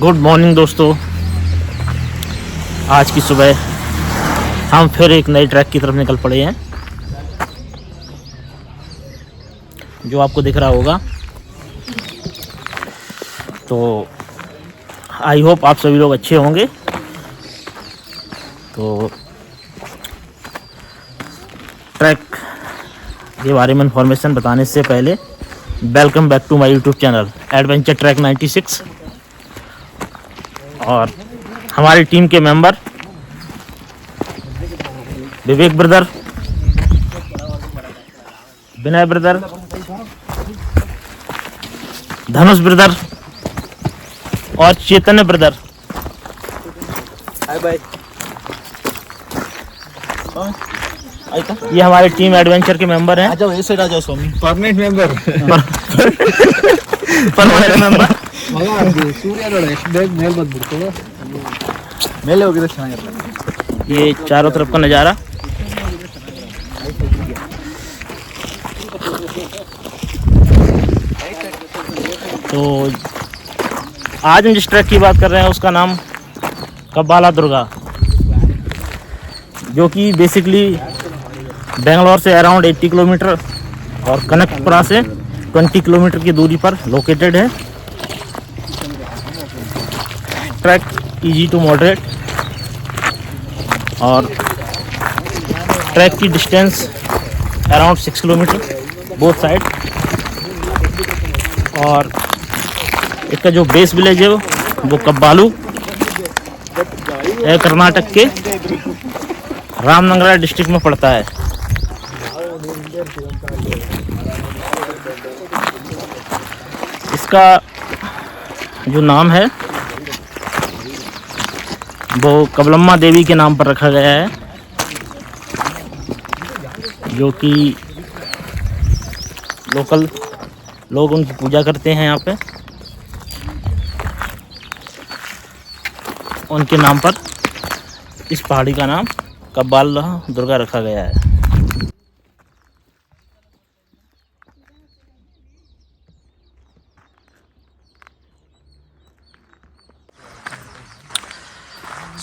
Good morning दोस्तों। आज की सुबह हम फिर एक नए ट्रैक की तरफ निकल पड़े हैं, जो आपको दिख रहा होगा। तो आई होप आप सभी लोग अच्छे होंगे। तो ट्रैक के बारे में इंफॉर्मेशन बताने से पहले welcome back to my YouTube channel adventure track 96। और हमारी टीम के member Vivek brother, Vinay brother, Dhanush brother और चैतन्य ब्रदर। Hi bye. ये हमारे टीम एडवेंचर के मेंबर हैं। आ जाओ, ये साइड आ जाओ स्वामी। Permanent member. Permanent member. सूर्य बैग मेल मत बिड़को मेले होगी तो ಚೆನ್ನಾಗಿರಲ್ಲ। ये चारों तरफ का नज़ारा। तो आज हम जिस ट्रैक की बात कर रहे हैं उसका नाम कब्बाला दुर्गा, जो कि बेसिकली बेंगलोर से अराउंड 80 किलोमीटर और कनकपुरा से 20 किलोमीटर की दूरी पर लोकेटेड है। ट्रैक इजी टू मॉडरेट और ट्रैक की distance around 6 kilometre both side. और इसका जो बेस विलेज है वो कब्बालू कर्नाटक के रामनगरा डिस्ट्रिक्ट में पड़ता है। इसका जो नाम है वो कबलम्मा देवी के नाम पर रखा गया है, जो कि लोकल लोग उनकी पूजा करते हैं यहाँ पे। उनके नाम पर इस पहाड़ी का नाम कब्बाला दुर्गा रखा गया है।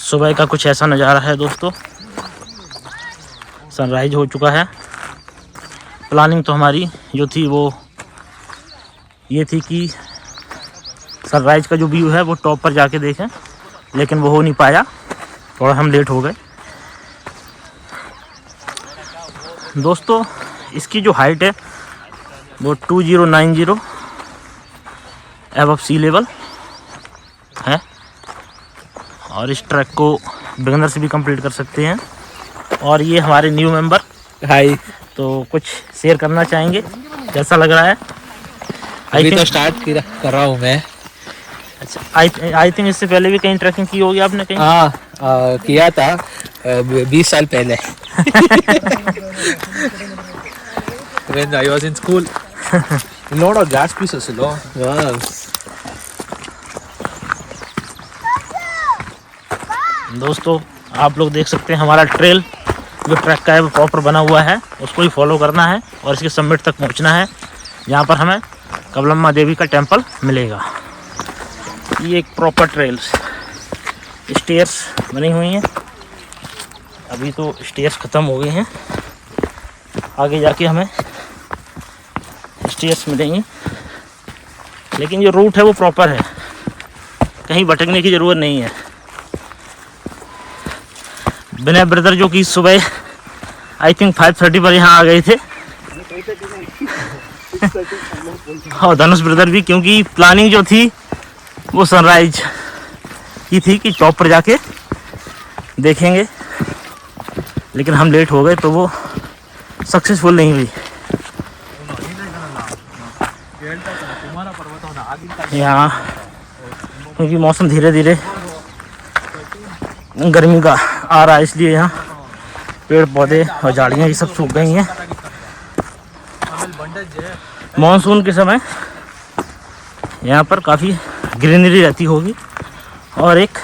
सुबह का कुछ ऐसा नज़ारा है दोस्तों। सनराइज हो चुका है। प्लानिंग तो हमारी जो थी वो ये थी कि सनराइज का जो व्यू है वो टॉप पर जाके देखें, लेकिन वो हो नहीं पाया, थोड़ा हम लेट हो गए। दोस्तों इसकी जो हाइट है वो 2090 एबव सी लेवल है। और इस ट्रैक को बिगिनर से भी कंप्लीट कर सकते हैं। और ये हमारे न्यू मेंबर। हाय। तो कुछ शेयर करना चाहेंगे, कैसा लग रहा है? अभी तो स्टार्ट कर रहा हूँ मैं। अच्छा, आई थिंक इससे पहले भी कहीं ट्रैकिंग की होगी आपने कहीं? हाँ, किया था 20 साल पहले। When I was in school. Load of gas pieces, lo. Yes. दोस्तों आप लोग देख सकते हैं हमारा ट्रेल जो ट्रैक का है वो प्रॉपर बना हुआ है, उसको ही फॉलो करना है और इसके समिट तक पहुंचना है, जहां पर हमें कबलम्मा देवी का टेंपल मिलेगा। ये एक प्रॉपर ट्रेल, स्टेयर्स बनी हुई हैं। अभी तो स्टेयर्स ख़त्म हो गए हैं, आगे जाके हमें स्टेयर्स मिलेंगी, लेकिन जो रूट है वो प्रॉपर है, कहीं भटकने की ज़रूरत नहीं है। विनय ब्रदर जो कि सुबह आई थिंक 5:30 पर यहाँ आ गए थे, और धनुष ब्रदर भी, क्योंकि प्लानिंग जो थी वो सनराइज की थी कि टॉप पर जाके देखेंगे, लेकिन हम लेट हो गए तो वो सक्सेसफुल नहीं हुई। यहाँ क्योंकि मौसम धीरे धीरे गर्मी का आ रहा है, इसलिए यहाँ पेड़ पौधे और झाड़ियाँ ये सब सूख गई हैं। मॉनसून के समय यहाँ पर काफ़ी ग्रीनरी रहती होगी और एक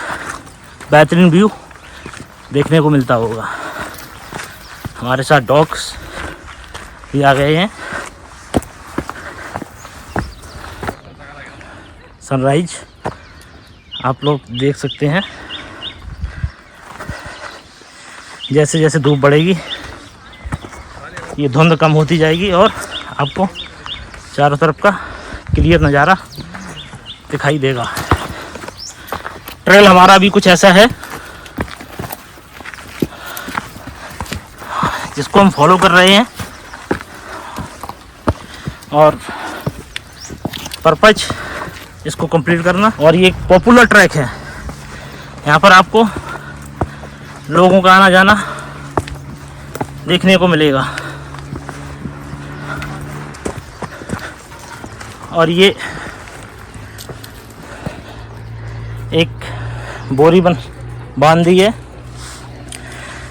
बेहतरीन व्यू देखने को मिलता होगा। हमारे साथ डॉग्स भी आ गए हैं। सनराइज आप लोग देख सकते हैं जैसे जैसे धूप बढ़ेगी ये धुंध कम होती जाएगी और आपको चारों तरफ का क्लियर नज़ारा दिखाई देगा। ट्रेल हमारा भी कुछ ऐसा है जिसको हम फॉलो कर रहे हैं और पर्पज इसको कंप्लीट करना। और ये एक पॉपुलर ट्रैक है, यहाँ पर आपको लोगों का आना जाना देखने को मिलेगा। और ये एक बोरी बांध दी है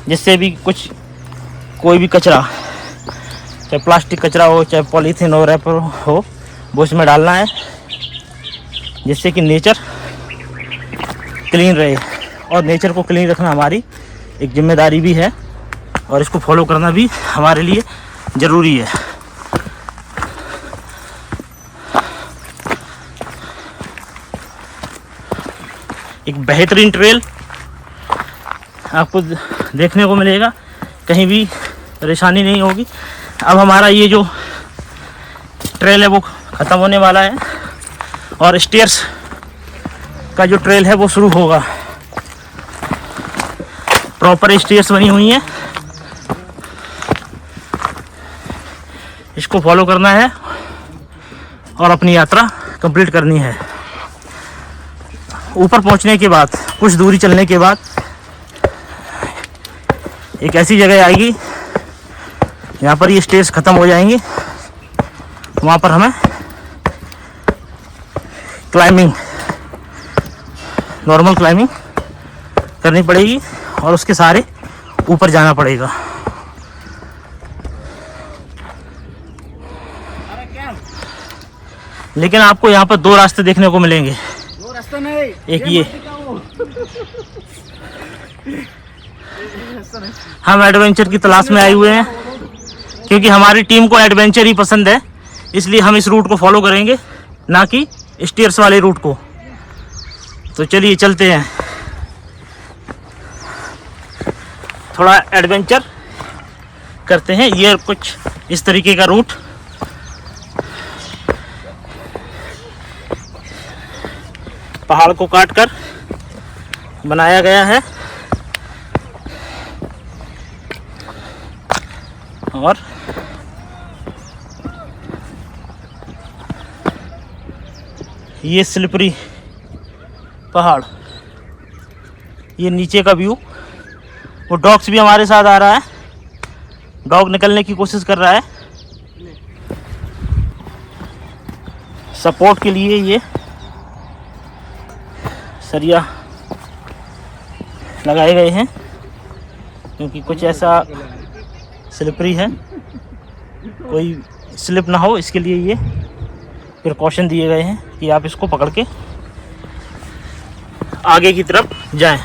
जिससे भी कोई भी कचरा, चाहे प्लास्टिक कचरा हो, चाहे पॉलीथीन हो, रैपर हो, वो इसमें डालना है जिससे कि नेचर क्लीन रहे। और नेचर को क्लीन रखना हमारी एक जिम्मेदारी भी है और इसको फॉलो करना भी हमारे लिए ज़रूरी है। एक बेहतरीन ट्रेल आपको देखने को मिलेगा, कहीं भी परेशानी नहीं होगी। अब हमारा ये जो ट्रेल है वो ख़त्म होने वाला है और स्टेयर्स का जो ट्रेल है वो शुरू होगा। प्रॉपर स्टेयर्स बनी हुई हैं, इसको फॉलो करना है और अपनी यात्रा कंप्लीट करनी है। ऊपर पहुंचने के बाद कुछ दूरी चलने के बाद एक ऐसी जगह आएगी यहाँ पर ये स्टेज ख़त्म हो जाएंगे, वहाँ पर हमें क्लाइंबिंग, नॉर्मल क्लाइंबिंग करनी पड़ेगी और उसके सहारे ऊपर जाना पड़ेगा। लेकिन आपको यहाँ पर दो रास्ते देखने को मिलेंगे, एक ये, हम एडवेंचर की तलाश में आए हुए हैं क्योंकि हमारी टीम को एडवेंचर ही पसंद है, इसलिए हम इस रूट को फॉलो करेंगे, ना कि स्टेयर्स वाले रूट को। तो चलिए चलते हैं, थोड़ा एडवेंचर करते हैं। ये कुछ इस तरीके का रूट पहाड़ को काटकर बनाया गया है और ये स्लिपरी पहाड़, ये नीचे का व्यू। वो डॉग्स भी हमारे साथ आ रहा है, डॉग निकलने की कोशिश कर रहा है। सपोर्ट के लिए ये सरिया लगाए गए हैं क्योंकि कुछ ऐसा स्लिपरी है, कोई स्लिप ना हो, इसके लिए ये प्रिकॉशन दिए गए हैं कि आप इसको पकड़ के आगे की तरफ जाएं।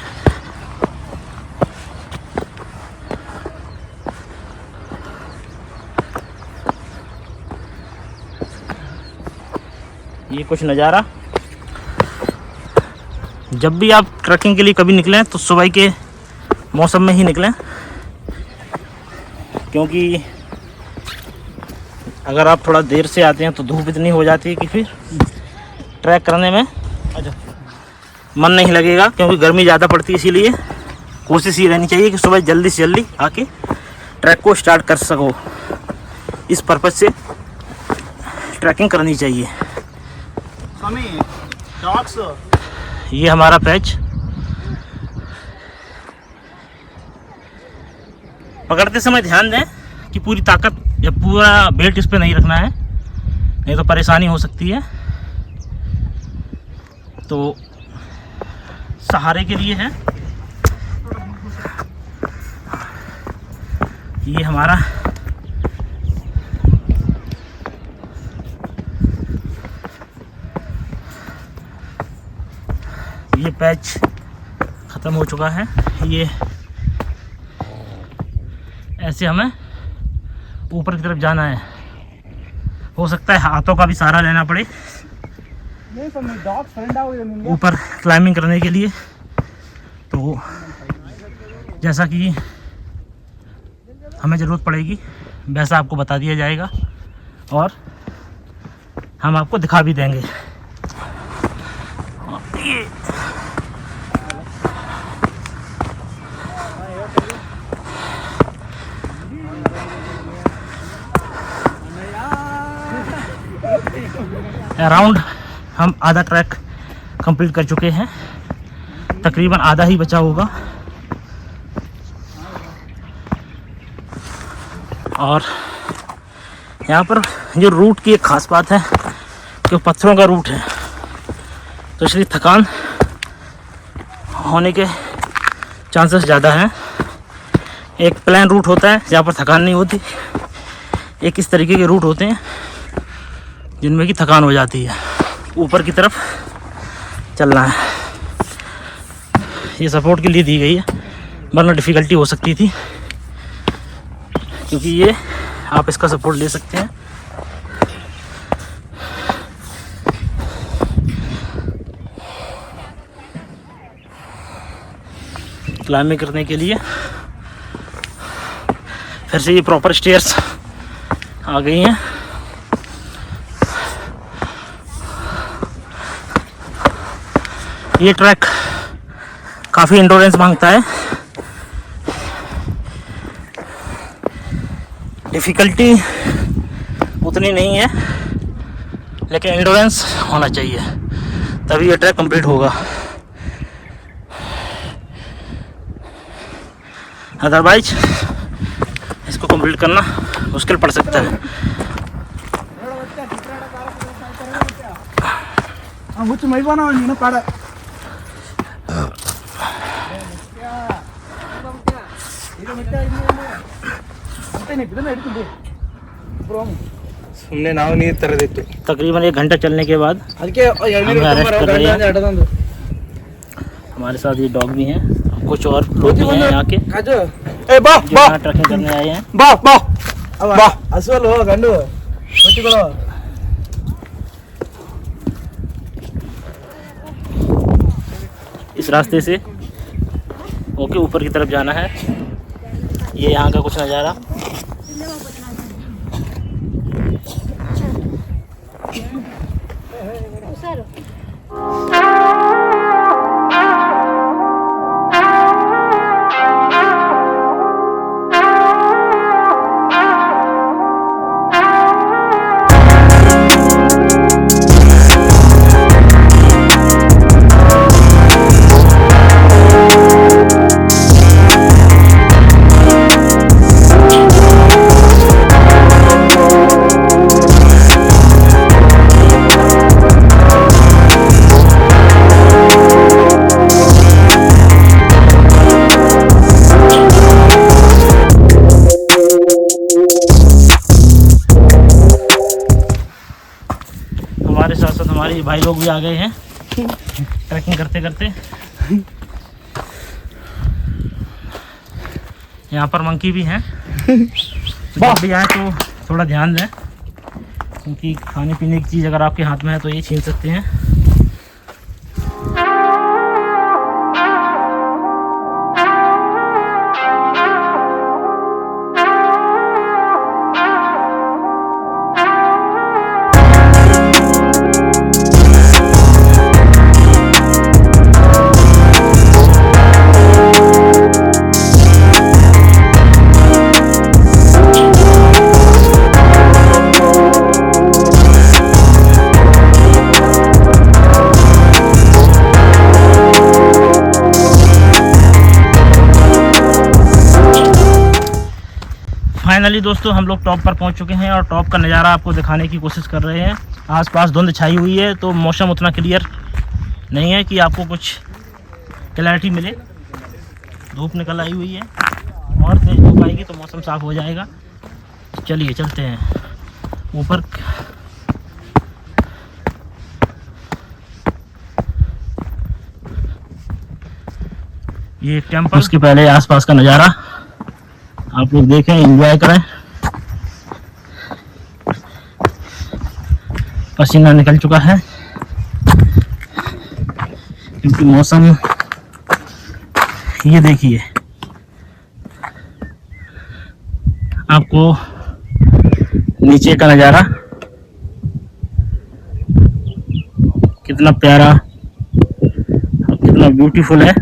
ये कुछ नज़ारा। जब भी आप ट्रैकिंग के लिए कभी निकलें तो सुबह के मौसम में ही निकलें, क्योंकि अगर आप थोड़ा देर से आते हैं तो धूप इतनी हो जाती है कि फिर ट्रैक करने में मन नहीं लगेगा, क्योंकि गर्मी ज़्यादा पड़ती है। इसीलिए कोशिश ये रहनी चाहिए कि सुबह जल्दी से जल्दी आके ट्रैक को स्टार्ट कर सको। इस पर्पज़ से ट्रैकिंग करनी चाहिए। ये हमारा पैच, पकड़ते समय ध्यान दें कि पूरी ताकत या पूरा बेल्ट इस पे नहीं रखना है, नहीं तो परेशानी हो सकती है। तो सहारे के लिए है ये हमारा ये पैच ख़त्म हो चुका है। ये ऐसे हमें ऊपर की तरफ जाना है। हो सकता है हाथों का भी सहारा लेना पड़े, ऊपर क्लाइंबिंग करने के लिए। तो जैसा कि हमें ज़रूरत पड़ेगी वैसा आपको बता दिया जाएगा और हम आपको दिखा भी देंगे। ये अराउंड हम आधा ट्रैक कंप्लीट कर चुके हैं, तकरीबन आधा ही बचा होगा। और यहाँ पर जो रूट की एक ख़ास बात है कि पत्थरों का रूट है, तो इसलिए थकान होने के चांसेस ज़्यादा हैं। एक प्लेन रूट होता है जहाँ पर थकान नहीं होती, एक इस तरीके के रूट होते हैं जिनमें कि थकान हो जाती है। ऊपर की तरफ चलना है, ये सपोर्ट के लिए दी गई है, वरना डिफ़िकल्टी हो सकती थी, क्योंकि ये आप इसका सपोर्ट ले सकते हैं। क्लाइंबिंग करने के लिए फिर से ये प्रॉपर स्टेयर्स आ गई हैं। ये ट्रैक काफ़ी एंडोरेंस मांगता है, डिफ़िकल्टी उतनी नहीं है, लेकिन एंडोरेंस होना चाहिए तभी ये ट्रैक कंप्लीट होगा, अदरवाइज इसको कंप्लीट करना मुश्किल पड़ सकता है। ಸುಮ್ಮನೆ ನಾವು ನೀರು ತರದಿತ್ತು तकरीबन 1 घंटा चलने के बाद ಅದಕ್ಕೆ हमें अरेस्ट कर रहे हैं। हमारे साथ ये डॉग भी हैं, कुछ और लोग भी हैं यहाँ के ಕಾಜು ಏ ಬಾ जो ಬಾ यहाँ ट्रैकिंग करने आए हैं। ಬಾ ಬಾ ಬಾ ಹಸುವಲ್ವ ಗಂಡು ಕೊಟ್ಟಿಗಳು इस रास्ते से ओके ऊपर की तरफ जाना है। ये यहाँ का कुछ नज़ारा। हमारे साथ साथ हमारे भाई लोग भी आ गए हैं ट्रैकिंग करते करते। यहाँ पर मंकी भी हैं, तो जब भी आए तो थोड़ा ध्यान दें, क्योंकि खाने पीने की चीज़ अगर आपके हाथ में है तो ये छीन सकते हैं। फाइनली दोस्तों हम लोग टॉप पर पहुंच चुके हैं और टॉप का नज़ारा आपको दिखाने की कोशिश कर रहे हैं। आसपास धुंध छाई हुई है तो मौसम उतना क्लियर नहीं है कि आपको कुछ क्लैरिटी मिले। धूप निकल आई हुई है और तेज धूप आएगी तो मौसम साफ़ हो जाएगा। चलिए चलते हैं ऊपर। ये टेम्पल, उसके पहले आसपास का नज़ारा आप लोग देखें, एंजॉय करें। पसीना निकल चुका है क्योंकि मौसम, ये देखिए आपको नीचे का नज़ारा कितना प्यारा और कितना ब्यूटीफुल है।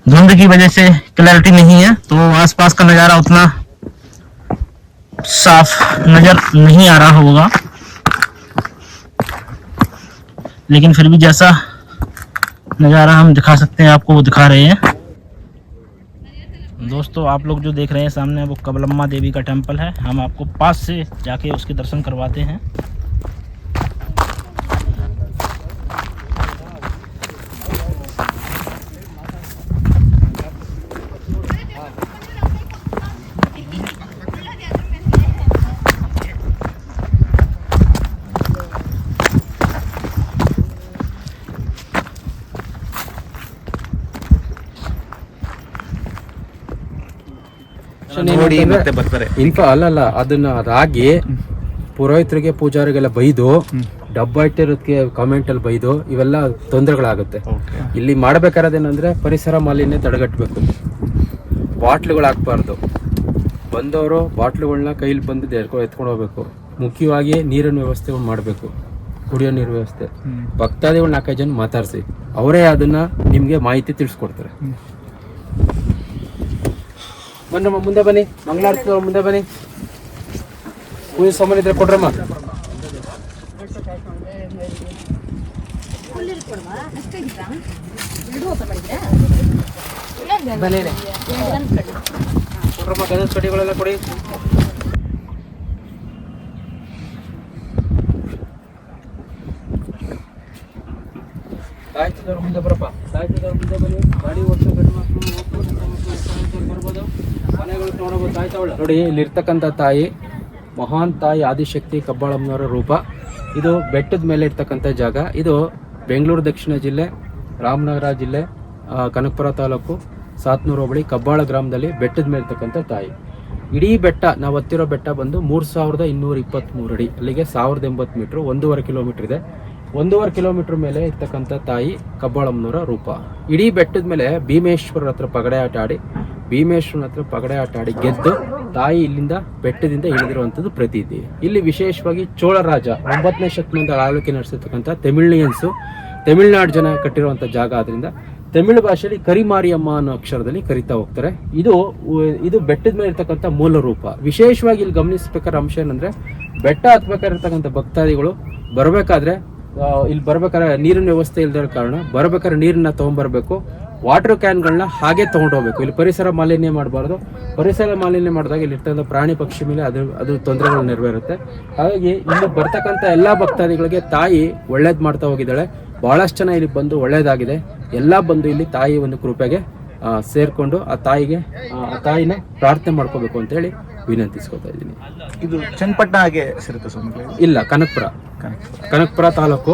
धुंध की वजह से क्लैरिटी नहीं है, तो आसपास का नज़ारा उतना साफ नज़र नहीं आ रहा होगा, लेकिन फिर भी जैसा नज़ारा हम दिखा सकते हैं आपको वो दिखा रहे हैं। दोस्तों आप लोग जो देख रहे हैं सामने, वो कबलम्मा देवी का टेंपल है। हम आपको पास से जाके उसके दर्शन करवाते हैं। ನೋಡಿ ಮತ್ತೆ ಬರ್ತಾರೆ. ಅಲ್ಲ ಅದನ್ನ ರಾಗಿ ಪುರೋಹಿತರಿಗೆ ಪೂಜಾರಿಗೆಲ್ಲ ಬೈದು ಡಬ್ಬ ಇಟ್ಟಿರೋದಕ್ಕೆ ಕಾಮೆಂಟ್ ಅಲ್ಲಿ ಬೈದು ಇವೆಲ್ಲ ತೊಂದರೆಗಳಾಗುತ್ತೆ. ಇಲ್ಲಿ ಮಾಡ್ಬೇಕಾರದೇನಂದ್ರೆ ಪರಿಸರ ಮಾಲಿನ್ಯ ತಡೆಗಟ್ಟಬೇಕು. ಬಾಟ್ಲುಗಳು ಹಾಕ್ಬಾರ್ದು. ಬಂದವರು ಬಾಟ್ಲುಗಳನ್ನ ಕೈಲಿ ಬಂದು ಎತ್ಕೊಂಡು ಹೋಗ್ಬೇಕು. ಮುಖ್ಯವಾಗಿ ನೀರಿನ ವ್ಯವಸ್ಥೆ ಮಾಡಬೇಕು, ಕುಡಿಯೋ ನೀರು ವ್ಯವಸ್ಥೆ. ಭಕ್ತಾದಿಗಳು 4-5 ಜನ ಮಾತಾಡಿಸಿ ಅವರೇ ಅದನ್ನ ನಿಮ್ಗೆ ಮಾಹಿತಿ ತಿಳಿಸ್ಕೊಡ್ತಾರೆ. ಬನ್ನಮ್ಮ ಮುಂದೆ ಬನ್ನಿ, ಮಂಗಳಾರತಿ ಮುಂದೆ ಬನ್ನಿ. ಪೂಜೆ ಸಾಮಾನು ಇದ್ರೆ ಕೊಡ್ರಮ್ಮ. ಕೊಡ್ರಮ್ಮ, ಗಣೇಶ ಕಡ್ಡಿಗಳೆಲ್ಲ ಕೊಡಿ. ಸಾಹಿತ್ಯದವ್ರ ಮುಂದೆ ಬರಪ್ಪ, ಸಾಹಿತ್ಯದವ್ರ ಮುಂದೆ ಬನ್ನಿ. ಗಾಡಿ ಓಡಿಸೋ ಗಂಡು ಮಕ್ಕಳು ಬರ್ಬೋದು, ಮನೆಗಳು ನೋಡಬಹುದು. ತಾಯಿ ತಗೊಳ್ಳಿ ನೋಡಿ, ಇಲ್ಲಿರ್ತಕ್ಕಂಥ ತಾಯಿ ಮಹಾನ್ ತಾಯಿ ಆದಿಶಕ್ತಿ ಕಬ್ಬಾಳಮ್ಮನವರ ರೂಪ. ಇದು ಬೆಟ್ಟದ ಮೇಲೆ ಇರ್ತಕ್ಕಂಥ ಜಾಗ. ಇದು ಬೆಂಗಳೂರು ದಕ್ಷಿಣ ಜಿಲ್ಲೆ, ರಾಮನಗರ ಜಿಲ್ಲೆ, ಕನಕಪುರ ತಾಲೂಕು, ಸಾತ್ನೂರು ಹೋಬಳಿ, ಕಬ್ಬಾಳ ಗ್ರಾಮದಲ್ಲಿ ಬೆಟ್ಟದ ಮೇಲೆ ಇರ್ತಕ್ಕಂಥ ತಾಯಿ. ಇಡೀ ಬೆಟ್ಟ, ನಾವು ಹತ್ತಿರೋ ಬೆಟ್ಟ ಬಂದು 3223 ಅಡಿ, ಅಲ್ಲಿಗೆ 1080 ಮೀಟ್ರು, 1.5 ಕಿಲೋಮೀಟರ್ ಇದೆ. 1.5 ಕಿಲೋಮೀಟರ್ ಮೇಲೆ ಇರ್ತಕ್ಕಂಥ ತಾಯಿ ಕಬ್ಬಾಳಮ್ಮನವರ ರೂಪ. ಇಡೀ ಬೆಟ್ಟದ ಮೇಲೆ ಭೀಮೇಶ್ವರರ ಹತ್ರ ಪಗಡೆ ಆಟ ಆಡಿ, ಭೀಮೇಶ್ವರನ ಹತ್ರ ಪಗಡೆ ಆಟ ಆಡಿ ಗೆದ್ದು ತಾಯಿ ಇಲ್ಲಿಂದ ಬೆಟ್ಟದಿಂದ ಇಳಿದಿರುವಂಥದ್ದು ಪ್ರತೀತಿ. ಇಲ್ಲಿ ವಿಶೇಷವಾಗಿ ಚೋಳ ರಾಜ 9ನೇ ಶತಮಾನದ ಆಳ್ವಿಕೆ ನಡೆಸಿರ್ತಕ್ಕಂಥ ತಮಿಳ್ನಾಡು ಜನ ಕಟ್ಟಿರುವಂಥ ಜಾಗ. ಆದ್ರಿಂದ ತಮಿಳು ಭಾಷೆಯಲ್ಲಿ ಕರಿಮಾರಿಯಮ್ಮ ಅನ್ನೋ ಅಕ್ಷರದಲ್ಲಿ ಕರಿತಾ ಹೋಗ್ತಾರೆ. ಇದು ಬೆಟ್ಟದ ಮೇಲೆ ಇರ್ತಕ್ಕಂಥ ಮೂಲ ರೂಪ. ವಿಶೇಷವಾಗಿ ಇಲ್ಲಿ ಗಮನಿಸಬೇಕಾದ ಅಂಶ ಏನಂದ್ರೆ, ಬೆಟ್ಟ ಹತ್ಬೇಕಾಗಿರ್ತಕ್ಕಂಥ ಭಕ್ತಾದಿಗಳು ಬರಬೇಕಾದ್ರೆ, ಇಲ್ಲಿ ಬರ್ಬೇಕಾದ್ರೆ ನೀರಿನ ವ್ಯವಸ್ಥೆ ಇಲ್ದಿರೋ ಕಾರಣ ಬರ್ಬೇಕಾದ್ರೆ ನೀರನ್ನ ತೊಗೊಂಡ್ಬರ್ಬೇಕು. ವಾಟರ್ ಕ್ಯಾನ್ಗಳನ್ನ ಹಾಗೆ ತೊಗೊಂಡೋಗ್ಬೇಕು. ಇಲ್ಲಿ ಪರಿಸರ ಮಾಲಿನ್ಯ ಮಾಡಬಾರ್ದು. ಪರಿಸರ ಮಾಲಿನ್ಯ ಮಾಡಿದಾಗ ಇಲ್ಲಿ ಇರ್ತಕ್ಕಂಥ ಪ್ರಾಣಿ ಪಕ್ಷಿ ಮೇಲೆ ಅದು ತೊಂದರೆಗಳು ನೆರವೇರುತ್ತೆ. ಹಾಗಾಗಿ ಇಲ್ಲಿ ಬರ್ತಕ್ಕಂಥ ಎಲ್ಲ ಭಕ್ತಾದಿಗಳಿಗೆ ತಾಯಿ ಒಳ್ಳೇದು ಮಾಡ್ತಾ ಹೋಗಿದ್ದಾಳೆ. ಬಹಳಷ್ಟು ಜನ ಇಲ್ಲಿ ಬಂದು ಒಳ್ಳೇದಾಗಿದೆ. ಎಲ್ಲ ಬಂದು ಇಲ್ಲಿ ತಾಯಿ ಒಂದು ಕೃಪೆಗೆ ಸೇರ್ಕೊಂಡು ಆ ತಾಯಿನ ಪ್ರಾರ್ಥನೆ ಮಾಡ್ಕೋಬೇಕು ಅಂತ ಹೇಳಿ ವಿನಂತಿಸ್ಕೊತಾ ಇದ್ದೀನಿ. ಇದು ಚನ್ನಪಟ್ಟಣ ಹಾಗೆ ಸಿರುತ್ತೆ ಸ್ವಾಮಿ? ಇಲ್ಲ, ಕನಕಪುರ ತಾಲೂಕು,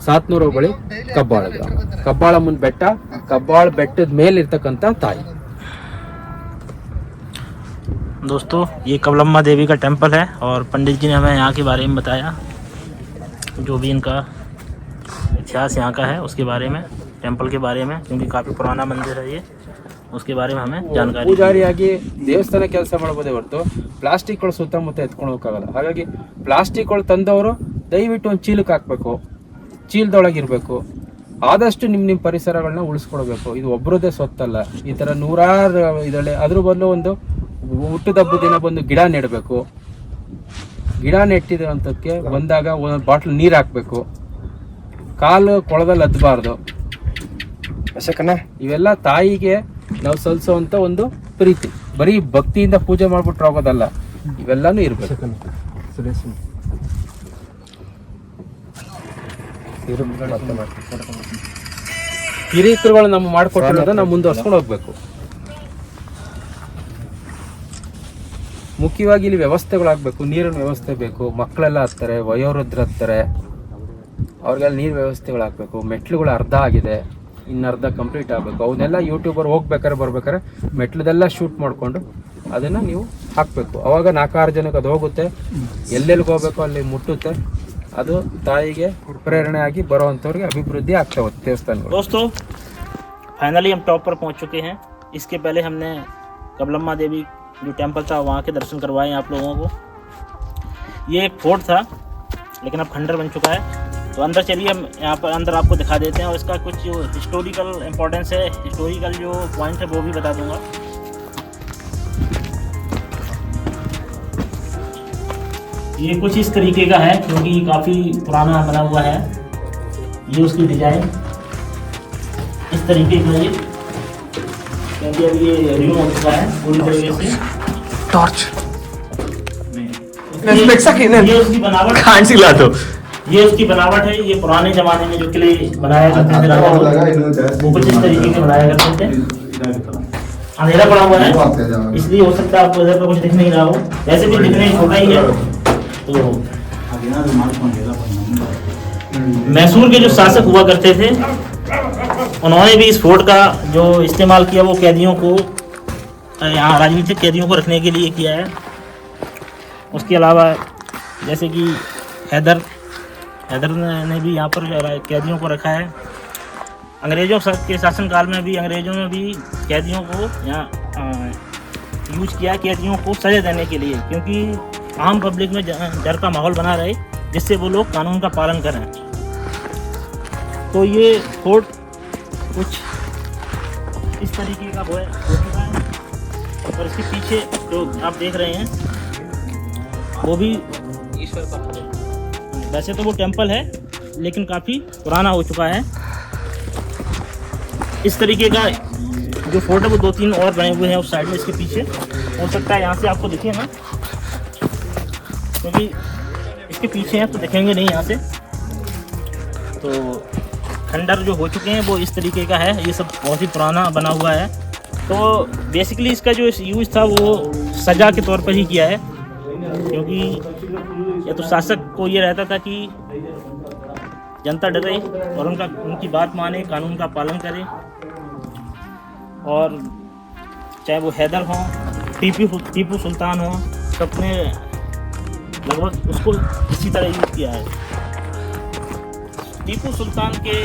ಸಾತ್ನೂರು ಹೋಬಳಿ, ಕಬ್ಬಾಳ ಗ್ರಾಮ. ಕಬ್ಬಾಳಮ್ಮನ ಬೆಟ್ಟ, ಕಬ್ಬಾಳ ಬೆಟ್ಟದ ಮೇಲೆ ಇರ್ತಕ್ಕಂಥ ತಾಯಿ. दोस्तों ये कबलम्मा देवी का टेंपल है और पंडित जी ने हमें यहाँ के बारे में बताया, जो भी इनका इतिहास यहाँ का है उसके बारे में, टेंपल के बारे में, क्योंकि काफ़ी पुराना मंदिर है ये, उसके बारे में हमें जानकारी. ಪೂಜಾರಿಯಾಗಿ ದೇವಸ್ಥಾನ ಕೆಲಸ ಮಾಡಬಹುದೇ ಹೊರತು ಪ್ಲಾಸ್ಟಿಕ್ಗಳು ಸುತ್ತಮುತ್ತ ಎತ್ಕೊಂಡು ಹೋಗಕ್ಕಾಗಲ್ಲ. ಹಾಗಾಗಿ ಪ್ಲಾಸ್ಟಿಕ್ಗಳು ತಂದವರು ದಯವಿಟ್ಟು ಒಂದು ಚೀಲಕ್ಕೆ ಹಾಕ್ಬೇಕು, ಚೀಲದೊಳಗಿರ್ಬೇಕು. ಆದಷ್ಟು ನಿಮ್ಮ ಪರಿಸರಗಳನ್ನ ಉಳಿಸ್ಕೊಡ್ಬೇಕು. ಇದು ಒಬ್ಬರದೇ ಸೊತ್ತಲ್ಲ. ಈ ಥರ ನೂರಾರು ಇದರಲ್ಲಿ ಅದ್ರ ಬದಲು ಒಂದು ಹುಟ್ಟದ ಹಬ್ಬದ ದಿನ ಬಂದು ಗಿಡ ನೆಡಬೇಕು. ಗಿಡ ನೆಟ್ಟಿರೋಂಥಕ್ಕೆ ಬಂದಾಗ ಒಂದು ಬಾಟ್ಲ್ ನೀರು ಹಾಕ್ಬೇಕು. ಕಾಲು ಕೊಳದಲ್ಲಿ ಹತ್ತಬಾರ್ದು. ಇವೆಲ್ಲ ತಾಯಿಗೆ ನಾವು ಸಲ್ಲಿಸುವಂತ ಒಂದು ಪ್ರೀತಿ. ಬರೀ ಭಕ್ತಿಯಿಂದ ಪೂಜೆ ಮಾಡ್ಬಿಟ್ರೆ ಹೋಗೋದಲ್ಲ, ಇವೆಲ್ಲಾನು ಇರ್ಬೇಕು. ಹಿರಿಕರುಗಳು ನಮ್ಮ ಮಾಡ್ಕೊಟ್ಟಿರೋದ ನಾವು ಮುಂದುವರ್ಸ್ಕೊಂಡು ಹೋಗ್ಬೇಕು. ಮುಖ್ಯವಾಗಿ ಇಲ್ಲಿ ವ್ಯವಸ್ಥೆಗಳಾಗಬೇಕು. ನೀರಿನ ವ್ಯವಸ್ಥೆ ಬೇಕು. ಮಕ್ಕಳೆಲ್ಲ ಹತ್ತಾರೆ, ವಯೋವೃದ್ಧರು ಹತ್ತಾರೆ, ಅವ್ರಿಗೆಲ್ಲ ನೀರು ವ್ಯವಸ್ಥೆಗಳಾಗಬೇಕು. ಮೆಟ್ಲುಗಳು ಅರ್ಧ ಆಗಿದೆ. ಇನ್ನು ಅರ್ಧ ಕಂಪ್ಲೀಟ್ ಆಗಬೇಕು. ಅವನ್ನೆಲ್ಲ ಯೂಟ್ಯೂಬರ್ ಹೋಗ್ಬೇಕಾದ್ರೆ ಬರ್ಬೇಕಾದ್ರೆ ಮೆಟ್ಲದೆಲ್ಲ ಶೂಟ್ ಮಾಡಿಕೊಂಡು ಅದನ್ನು ನೀವು ಹಾಕಬೇಕು. ಅವಾಗ 4-6 ಜನಕ್ಕೆ ಅದು ಹೋಗುತ್ತೆ, ಎಲ್ಲೆಲ್ಲಿಗೆ ಹೋಗಬೇಕು ಅಲ್ಲಿ ಮುಟ್ಟುತ್ತೆ. ಅದು ತಾಯಿಗೆ ಪ್ರೇರಣೆ ಆಗಿ ಬರೋವಂಥವ್ರಿಗೆ ಅಭಿವೃದ್ಧಿ ಆಗ್ತಾ ಹೋಗುತ್ತೆ ದೇವಸ್ಥಾನಗಳು. दोस्तों फाइनली हम टॉप पर पहुंच चुके हैं. इसके पहले हमने कबलम्मा देवी जो टेंपल था वहाँ के दर्शन करवाए आप लोगों को. ये एक फोर्ट था लेकिन अब खंडर बन चुका है. तो अंदर चलिए हम यहाँ पर अंदर आपको दिखा देते हैं और इसका कुछ जो हिस्टोरिकल इम्पोर्टेंस है, हिस्टोरिकल जो पॉइंट है वो भी बता दूंगा. ये कुछ इस तरीके का है क्योंकि काफ़ी पुराना बना हुआ है. ये उसकी डिजाइन इस तरीके का, ये क्योंकि अब ये रिमूव हो चुका है पूरी तरीके से. टॉर्च ये उसकी बनावट, ये उसकी बनावट है. ये पुराने जमाने में जो किले बनाया करते थे राजा लोग, वो कुछ इस तरीके के बनाया करते थे. अंधेरा पड़ा हुआ है इसलिए हो सकता है आपको इधर का कुछ दिख नहीं रहा हो. वैसे भी दिखने छोटा ही है. तो मैसूर के जो शासक हुआ करते थे उन्होंने भी इस फोर्ट का जो इस्तेमाल किया वो कैदियों को, यहाँ राजनीतिक कैदियों को रखने के लिए किया है. उसके अलावा जैसे कि हैदर ने भी यहाँ पर कैदियों को रखा है. अंग्रेज़ों के शासनकाल में भी अंग्रेज़ों ने भी कैदियों को यहाँ यूज किया, कैदियों को सजा देने के लिए, क्योंकि आम पब्लिक में डर का माहौल बना रहे जिससे वो लोग कानून का पालन करें. तो ये फोर्ट कुछ इस तरीके का हो चुका है. और इसके पीछे जो आप देख रहे हैं वो भी ईश्वर का है. वैसे तो वो टेंपल है लेकिन काफ़ी पुराना हो चुका है. इस तरीके का जो फोर्ट है वो 2-3 और बने हुए हैं उस साइड में. इसके पीछे हो सकता है यहाँ से आपको दिखे ना, क्योंकि इसके पीछे हैं तो दिखेंगे नहीं यहाँ से. तो खंडर जो हो चुके हैं वो इस तरीके का है. ये सब बहुत ही पुराना बना हुआ है. तो बेसिकली इसका जो यूज़ था वो सजा के तौर पर ही किया है, क्योंकि या तो शासक को ये रहता था कि जनता डरे और उनकी बात माने, कानून का पालन करे. और चाहे वो हैदर हो, टीपू सुल्तान हो, सबने लगभग उसको इसी तरह यूज़ किया है. टीपू सुल्तान के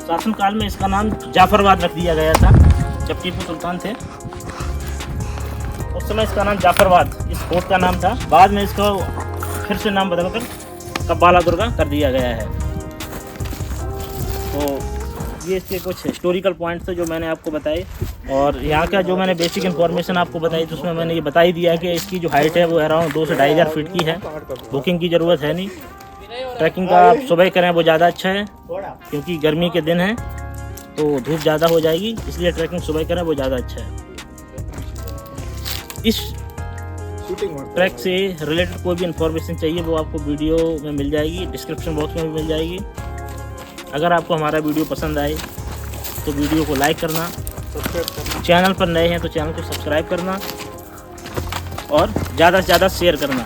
शासनकाल में इसका नाम जाफरबाद रख दिया गया था. जब टीपू सुल्तान थे उस समय इसका नाम जाफरबाद इस फोर्ट का नाम था. बाद में इसका फिर से नाम बदलकर कब्बाला दुर्गा कर दिया गया है. तो ये इसके कुछ हिस्टोरिकल पॉइंट्स थे जो मैंने आपको बताए. और यहाँ का जो मैंने बेसिक इन्फॉर्मेशन आपको बताई तो उसमें मैंने ये बता ही दिया कि इसकी जो हाइट है वो अराउंड 2 से 2,500 फीट की है. बुकिंग की ज़रूरत है नहीं. ट्रैकिंग का आप सुबह करें वो ज़्यादा अच्छा है, क्योंकि गर्मी के दिन है तो धूप ज़्यादा हो जाएगी, इसलिए ट्रैकिंग सुबह करें वो ज़्यादा अच्छा है. इस ट्रैक से रिलेटेड कोई भी इन्फॉर्मेशन चाहिए वो आपको वीडियो में मिल जाएगी, डिस्क्रिप्शन बॉक्स में भी मिल जाएगी. अगर आपको हमारा वीडियो पसंद आए तो वीडियो को लाइक करना, चैनल पर नए हैं तो चैनल को सब्सक्राइब करना और ज़्यादा से ज़्यादा शेयर करना.